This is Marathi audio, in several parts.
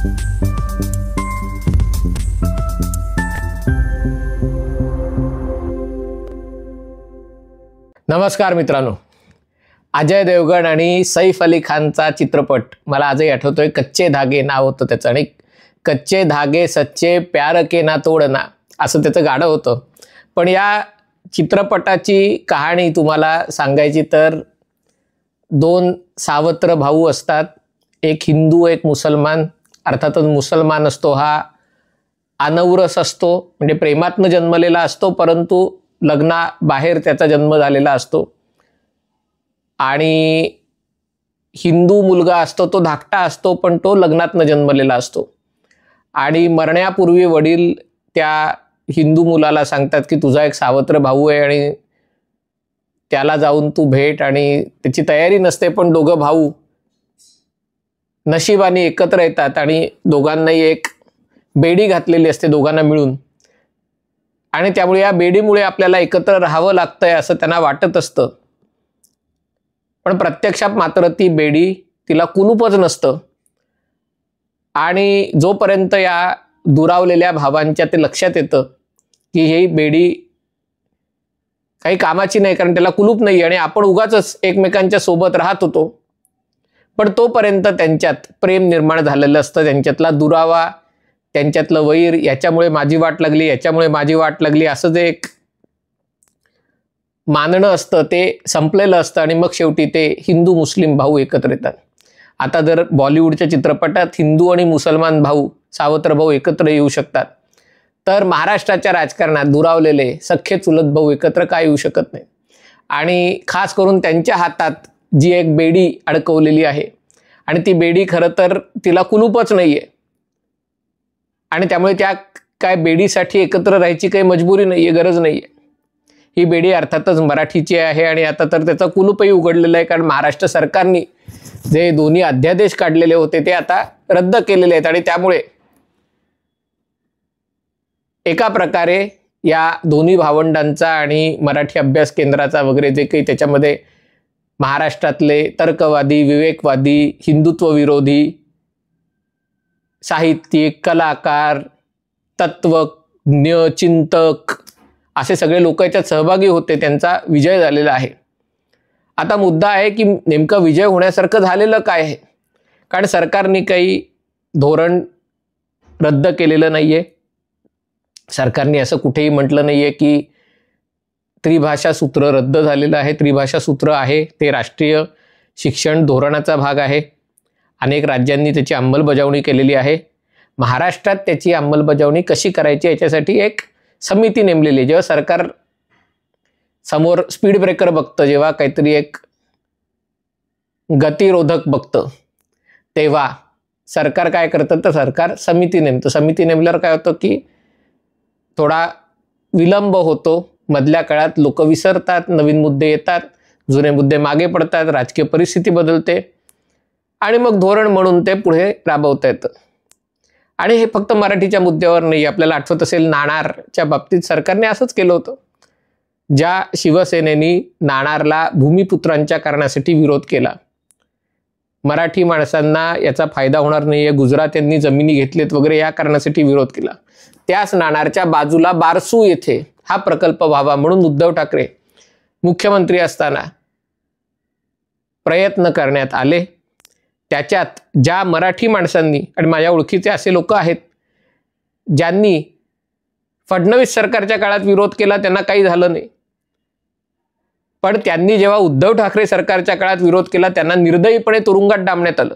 नमस्कार मित्रांनो, अजय देवगण आणि सैफ अली खानचा चित्रपट मला आजही आठवतोय. कच्चे धागे नाव होतं त्याचं आणि कच्चे धागे सच्चे प्यार के ना तोडना असं त्याचं गाणं होतं. पण या चित्रपटाची कहाणी तुम्हाला सांगायची तर दोन सावत्र भाऊ असतात, एक हिंदू एक मुसलमान. अर्थातच मुसलमान असतो हा अनौरस असतो, म्हणजे प्रेमातनं जन्मलेला असतो, परंतु लग्नाबाहेर त्याचा जन्म झालेला असतो. आणि हिंदू मुलगा असतो तो धाकटा असतो, पण तो लग्नातनं जन्मलेला असतो. आणि मरण्यापूर्वी वडील त्या हिंदू मुलाला सांगतात की तुझा एक सावत्र भाऊ आहे आणि त्याला जाऊन तू भेट. आणि त्याची तयारी नसते, पण दोघं भाऊ नशिबाने एकत्र येतात आणि दोघांनाही एक बेडी घातलेली असते दोघांना मिळून. आणि त्यामुळे या बेडीमुळे आपल्याला एकत्र राहावं लागतंय असं त्यांना वाटत असतं. पण प्रत्यक्षात मात्र ती बेडी तिला कुलूपच नसतं. आणि जोपर्यंत या दुरावलेल्या भावांच्या ते लक्षात येतं की ही बेडी काही कामाची नाही, कारण त्याला कुलूप नाही आणि आपण उगाच एकमेकांच्या सोबत राहत होतो, पण तोपर्यंत त्यांच्यात प्रेम निर्माण झालेलं असतं. त्यांच्यातला दुरावा, त्यांच्यातलं वैर, याच्यामुळे माझी वाट लागली, याच्यामुळे माझी वाट लागली असं जे एक मानणं असतं ते संपलेलं असतं. आणि मग शेवटी ते हिंदू मुस्लिम भाऊ एकत्र येतात. आता जर बॉलिवूडच्या चित्रपटात हिंदू आणि मुसलमान भाऊ, सावत्र भाऊ एकत्र येऊ शकतात, तर महाराष्ट्राच्या राजकारणात दुरावलेले सख्खे चुलत भाऊ एकत्र काय येऊ शकत नाही. आणि खास करून त्यांच्या हातात जी एक बेडी अडकवलेली आहे आणि ती बेडी खरं तर तिला कुलूपच नाही आहे, आणि त्यामुळे त्या काय बेडीसाठी एकत्र राहायची काही मजबुरी नाही आहे, गरज नाही आहे. ही बेडी अर्थातच मराठीची आहे आणि आता तर त्याचा कुलूपही उघडलेला आहे, कारण महाराष्ट्र सरकारने जे दोन्ही अध्यादेश काढलेले होते ते आता रद्द केलेले आहेत. आणि त्यामुळे एका प्रकारे या दोन्ही भावंडांचा आणि मराठी अभ्यास केंद्राचा वगैरे जे काही त्याच्यामध्ये महाराष्ट्रातले तर्कवादी, विवेकवादी, हिंदुत्व विरोधी साहित्यिक, कलाकार, तत्वज्ञ, चिंतक असे सगळे लोक याच्यात सहभागी होते. त्यांचा विजय झालेला आहे. आता मुद्दा आहे की नेमकं विजय होण्यासारखं झालेलं काय आहे, कारण सरकारने काही धोरण रद्द केलेलं नाही आहे. सरकारने असं कुठेही म्हटलं नाही आहे की त्रिभाषा सूत्र रद्द झालेलं आहे. त्रिभाषा सूत्र आहे ते राष्ट्रीय शिक्षण धोरणाचा भाग आहे. अनेक राज्यांनी त्याची अंमलबजावणी केलेली आहे. महाराष्ट्रात त्याची अंमलबजावणी कशी करायची याच्यासाठी एक समिती नेमलेली आहे. जेव्हा सरकार समोर स्पीड ब्रेकर बघतं, जेव्हा काहीतरी एक गतिरोधक बघतं, तेव्हा सरकार काय करतं तर सरकार समिती नेमतं. समिती नेमल्यावर काय होतं की थोडा विलंब होतो. मधल्या काळात लोक विसरतात, नवीन मुद्दे येतात, जुने मुद्दे मागे पडतात, राजकीय परिस्थिती बदलते आणि मग धोरण म्हणून ते पुढे राबवता येतं. आणि हे फक्त मराठीच्या मुद्द्यावर नाही. आपल्याला आठवत असेल नाणारच्या बाबतीत सरकारने असंच केलं होतं. ज्या शिवसेनेनी नाणारला भूमिपुत्रांच्या कारणासाठी विरोध केला, मराठी माणसांना याचा फायदा होणार नाही आहे, गुजरात्यांनी जमिनी घेतलेत वगैरे या कारणासाठी विरोध केला, त्याच नाणारच्या बाजूला बारसू येथे हा प्रकल्प व्हावा म्हणून उद्धव ठाकरे मुख्यमंत्री असताना प्रयत्न करण्यात आले. त्याच्यात ज्या मराठी माणसांनी, आणि माझ्या ओळखीचे असे लोक आहेत ज्यांनी फडणवीस सरकारच्या काळात विरोध केला, त्यांना काही झालं नाही, पण त्यांनी जेव्हा उद्धव ठाकरे सरकारच्या काळात विरोध केला त्यांना निर्दयीपणे तुरुंगात डांबण्यात आलं.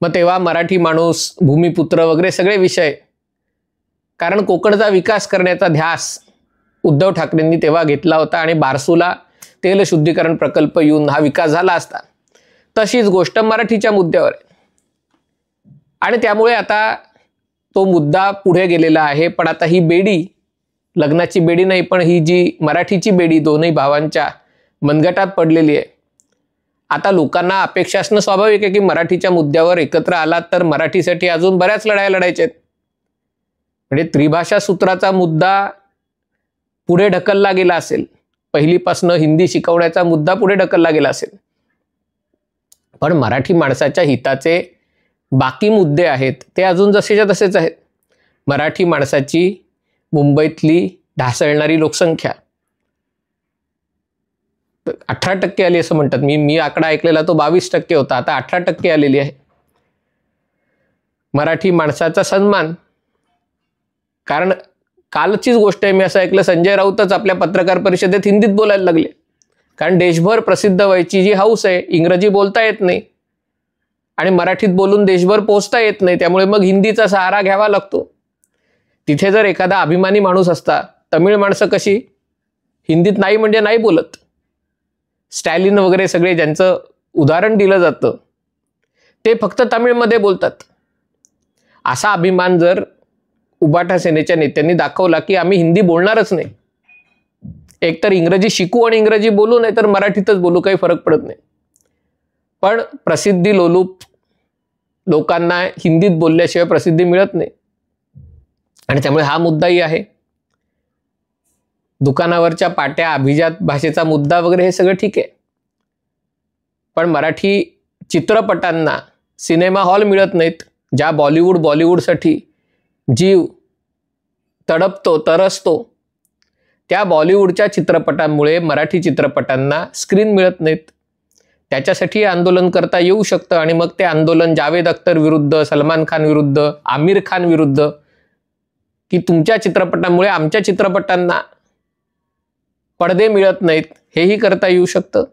मग तेव्हा मराठी माणूस, भूमिपुत्र वगैरे सगळे विषय, कारण कोकणचा विकास करण्याचा ध्यास उद्धव ठाकरेंनी तेव्हा घेतला होता आणि बारसूला तेल शुद्धीकरण प्रकल्प येऊन हा विकास झाला असता. तशीच गोष्ट मराठीच्या मुद्द्यावर आहे. आणि त्यामुळे आता तो मुद्दा पुढे गेलेला आहे. पण आता ही बेडी, लग्नाची बेडी नाही पण ही जी मराठीची बेडी दोन्ही भावांच्या मनगटात पडलेली आहे. आता लोकांना अपेक्षा असणं स्वाभाविक आहे की मराठीच्या मुद्द्यावर एकत्र आलात तर मराठीसाठी अजून बऱ्याच लढाया लढायच्या आहेत. म्हणजे त्रिभाषा सूत्राचा मुद्दा पुढे ढकलला गेला असेल, पहिलीपासून हिंदी शिकवण्याचा मुद्दा पुढे ढकलला गेला असेल, पण मराठी माणसाच्या हिताचे बाकी मुद्दे आहेत ते अजून जसेच्या तसेच आहेत. मराठी माणसाची मुंबईतली ढासळणारी लोकसंख्या 18% आली असं म्हणतात. मी आकडा ऐकलेला तो 22% होता, आता 18% आलेली आहे. मराठी माणसाचा सन्मान, कारण कालचीच गोष्ट आहे, मी असं ऐकलं संजय राऊतच आपल्या पत्रकार परिषदेत हिंदीत बोलायला लागले, कारण देशभर प्रसिद्ध व्हायची जी हौस आहे, इंग्रजी बोलता येत नाही आणि मराठीत बोलून देशभर पोहोचता येत नाही, त्यामुळे मग हिंदीचा सहारा घ्यावा लागतो. तिथे जर एखादा अभिमानी माणूस असता, तमिळ माणसं कशी हिंदीत नाही म्हणजे नाही बोलत, स्टॅलिन वगैरे सगळे ज्यांचं उदाहरण दिलं जातं ते फक्त तमिळमध्ये बोलतात. असा अभिमान जर उबाटा सेनेच्या नेत्यांनी दाखवला की आम्ही हिंदी बोलणारच नाही, एकतर इंग्रजी शिकू आणि इंग्रजी बोलू, नाही तर मराठीतच बोलू, काही फरक पडत नाही. पण प्रसिद्धी लोलूप लोकांना हिंदीत बोलल्याशिवाय प्रसिद्धी मिळत नाही आणि त्यामुळे हा मुद्दाही आहे. दुकानावरच्या पाट्या, अभिजात भाषेचा मुद्दा वगैरे हे सगळं ठीक आहे, पण मराठी चित्रपटांना सिनेमा हॉल मिळत नाहीत. ज्या बॉलिवूडसाठी जीव तडपतो, तरसतो, त्या बॉलिवूडच्या चित्रपटांमुळे मराठी चित्रपटांना स्क्रीन मिळत नाहीत. त्याच्यासाठी आंदोलन करता येऊ शकतं आणि मग ते आंदोलन जावेद अख्तर विरुद्ध, सलमान खान विरुद्ध, आमिर खान विरुद्ध, की तुमच्या चित्रपटांमुळे आमच्या चित्रपटांना पडदे मिळत नाहीत, हेही करता येऊ शकतं.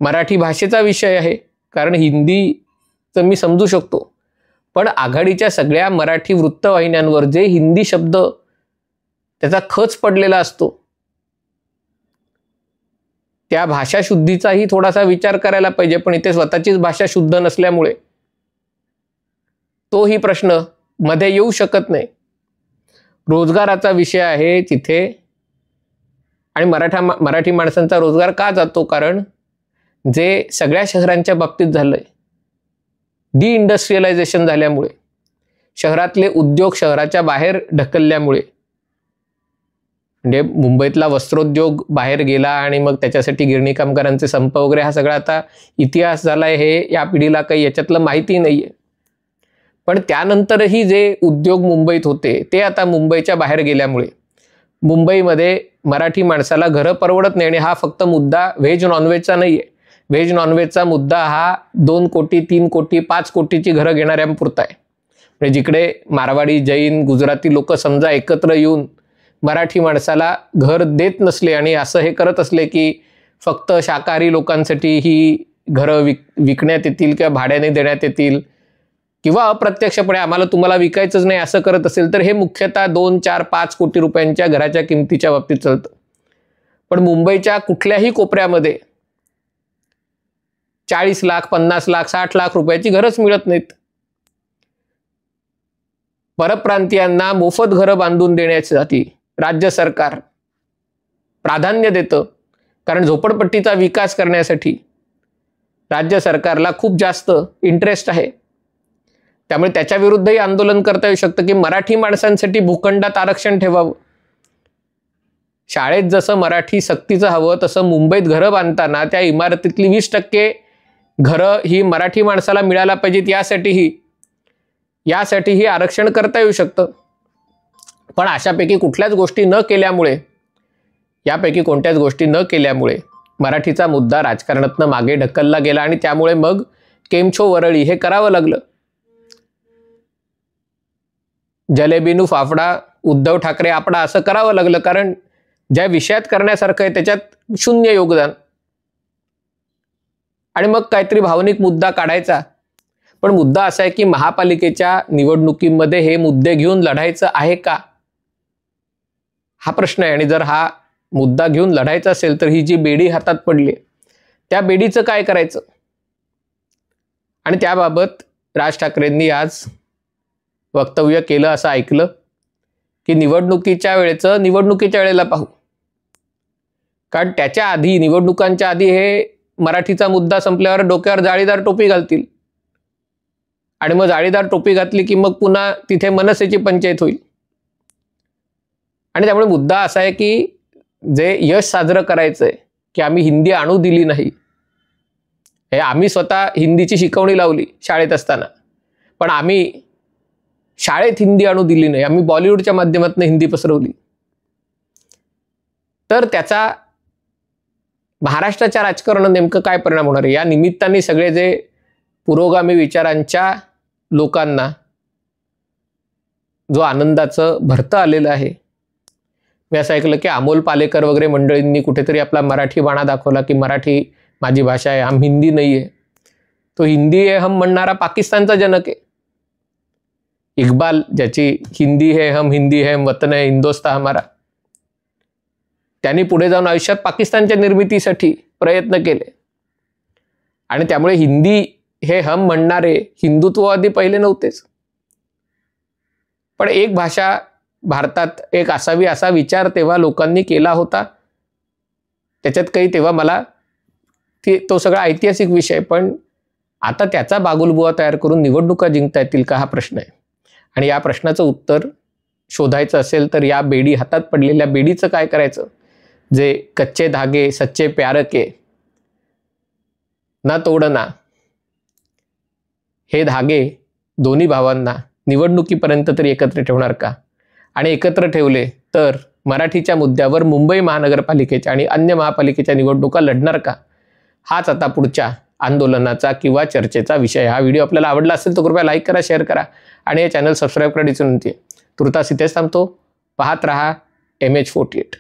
मराठी भाषेचा विषय आहे, कारण हिंदीचं मी समजू शकतो, पण आघाडीच्या सगळ्या मराठी वृत्तवाहिन्यांवर जे हिंदी शब्द त्याचा खच पडलेला असतो, त्या भाषा शुद्धीचाही थोडासा विचार करायला पाहिजे. पण इथे स्वतःचीच भाषा शुद्ध नसल्यामुळे तोही प्रश्न मध्ये येऊ शकत नाही. रोजगाराचा विषय आहे तिथे, आणि मराठी माणसांचा रोजगार का जातो? कारण जे सगळ्या शहरांच्या बाबतीत झालंय, डिइंडस्ट्रियलायझेशन झाल्यामुळे, शहरातले उद्योग शहराच्या बाहेर ढकलल्यामुळे, म्हणजे मुंबईतला वस्त्रोद्योग बाहेर गेला आणि मग त्याच्यासाठी गिरणी कामगारांचे संप वगैरे हा सगळा आता इतिहास झालाय, हे या पिढीला काही याच्यातलं माहिती नाहीये. पण त्यानंतरही जे उद्योग मुंबईत होते ते आता मुंबईच्या बाहेर गेल्यामुळे मुंबईमध्ये मराठी माणसाला घरं परवडत नाही. आणि हा फक्त मुद्दा व्हेज नॉनव्हेजचा नाहीये. व्हेज नॉनव्हेजचा मुद्दा हा 2 कोटी, 3 कोटी, 5 कोटीची घरं घेणाऱ्यांपुरता आहे. म्हणजे जिकडे मारवाडी, जैन, गुजराती लोक समजा एकत्र येऊन मराठी माणसाला घर देत नसले आणि असं हे करत असले की फक्त शाकाहारी लोकांसाठी ही घरं विकण्यात येतील किंवा भाड्याने देण्यात येतील, किंवा अप्रत्यक्षपणे आम्हाला तुम्हाला विकायचंच नाही असं करत असेल, तर हे मुख्यतः 2, 4, 5 कोटी रुपयांच्या घराच्या किमतीच्या बाबतीत चालतं. पण मुंबईच्या कुठल्याही कोपऱ्यामध्ये 40 लाख, 50 लाख, 60 लाख रुपयाची घरच मिळत नाहीत. परप्रांतीयांना मोफत घरं बांधून देण्यासाठी राज्य सरकार प्राधान्य देतं, कारण झोपडपट्टीचा विकास करण्यासाठी राज्य सरकारला खूप जास्त इंटरेस्ट आहे. त्यामुळे त्याच्या विरुद्धही आंदोलन करता येऊ शकतं की मराठी माणसांसाठी भूखंडात आरक्षण ठेवावं. शाळेत जसं मराठी सक्तीचं हवं, तसं मुंबईत घरं बांधताना त्या इमारतीतली 20% घरं ही मराठी माणसाला मिळायला पाहिजेत, यासाठीही आरक्षण करता येऊ शकतं. पण अशापैकी कुठल्याच गोष्टी न केल्यामुळे, यापैकी कोणत्याच गोष्टी न केल्यामुळे मराठीचा मुद्दा राजकारणातनं मागे ढकलला गेला आणि त्यामुळे मग केमछो वरळी हे करावं लागलं. जलेबीनू फाफडा, उद्धव ठाकरे आपडा असं करावं लागलं, कारण ज्या विषयात करण्यासारखं आहे त्याच्यात शून्य योगदान. आणि मग काहीतरी भावनिक मुद्दा काढायचा. पण मुद्दा असा आहे की महापालिकेच्या निवडणुकीमध्ये हे मुद्दे घेऊन लढायचं आहे का, हा प्रश्न आहे. आणि जर हा मुद्दा घेऊन लढायचा असेल तर ही जी बेडी हातात पडली त्या बेडीचं काय करायचं? आणि त्याबाबत राज ठाकरेंनी आज वक्तव्य केलं असं ऐकलं की निवडणुकीच्या वेळेला पाहू. कारण त्याच्या आधी, निवडणुकांच्या आधी हे मराठीचा मुद्दा संपल्यावर डोक्यावर जाळीदार टोपी घालतील आणि मग जाळीदार टोपी घातली की मग पुन्हा तिथे मनसेची पंचायत होईल. आणि त्यामुळे मुद्दा असा आहे की जे यश साजरं करायचंय की आम्ही हिंदी आणू दिली नाही, हे आम्ही स्वतः हिंदीची शिकवणी लावली शाळेत असताना, पण आम्ही शाळेत हिंदी आणू दिली नाही, आम्ही बॉलिवूडच्या माध्यमातून हिंदी पसरवली. तर त्याचा महाराष्ट्राच्या राजकारणावर नेमकं काय परिणाम होणार आहे? या निमित्ताने सगळे जे पुरोगामी विचारांच्या लोकांना जो आनंदाचं भरतं आलेलं आहे. मी असं ऐकलं की अमोल पालेकर वगैरे मंडळींनी कुठेतरी आपला मराठी बाणा दाखवला की मराठी माझी भाषा आहे, हम हिंदी नाही आहे. तो हिंदी है हम म्हणणारा पाकिस्तानचा जनक आहे. इक्बाल, ज्याची हिंदी है हम हिंदी है वतन है हिंदोस्तान हमारा, त्यांनी पुढे जाऊन आयुष्यात पाकिस्तानच्या निर्मितीसाठी प्रयत्न केले. आणि त्यामुळे हिंदी हे हम म्हणणारे हिंदुत्ववादी पहिले नव्हतेच. पण एक भाषा भारतात एक असावी असा विचार तेव्हा लोकांनी केला होता. त्याच्यात काही तेव्हा मला तो सगळा ऐतिहासिक विषय, पण आता त्याचा बागुलबुवा तयार करून निवडणुका जिंकता येतील का हा प्रश्न आहे. आणि या प्रश्नाचं उत्तर शोधायचं असेल तर या बेडी, हातात पडलेल्या बेडीचं काय करायचं? जे कच्चे धागे सच्चे प्यार के ना तोडना, हे धागे दोन्ही भावांना निवडणुकीपर्यंत तरी एकत्र ठेवणार का? आणि एकत्र ठेवले तर मराठीच्या मुद्द्यावर मुंबई महानगरपालिकेच्या आणि अन्य महापालिकेच्या निवडणुका लढणार का? हाच आता पुढच्या आंदोलनाचा किंवा चर्चेचा विषय. हा व्हिडिओ आपल्याला आवडला असेल तर कृपया लाईक करा, शेअर करा आणि हे चॅनल सबस्क्राईब करण्याची विनंती आहे. तुर्तास इथेच थांबतो. पाहत रहा MH48.